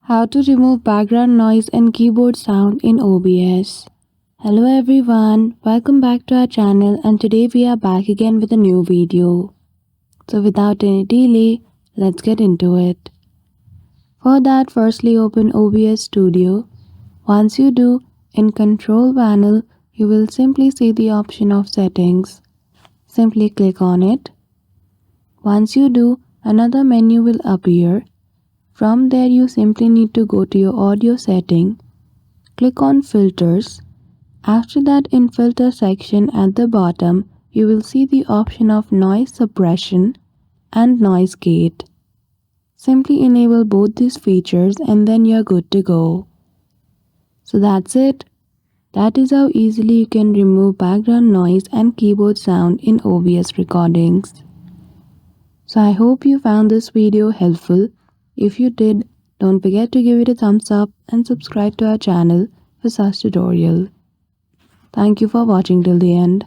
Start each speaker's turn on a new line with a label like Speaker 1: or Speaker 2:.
Speaker 1: How to remove background noise and keyboard sound in OBS. Hello everyone, welcome back to our channel and today we are back again with a new video. So without any delay, let's get into it. For that, firstly open OBS Studio. Once you do, in Control panel, you will simply see the option of Settings. Simply click on it. Once you do, another menu will appear. From there, you simply need to go to your audio setting, click on Filters. After that, in Filter section at the bottom, you will see the option of Noise Suppression and Noise Gate. Simply enable both these features and then you're good to go. So that's it. That is how easily you can remove background noise and keyboard sound in OBS recordings. So I hope you found this video helpful. If you did, don't forget to give it a thumbs up and subscribe to our channel for such tutorial. Thank you for watching till the end.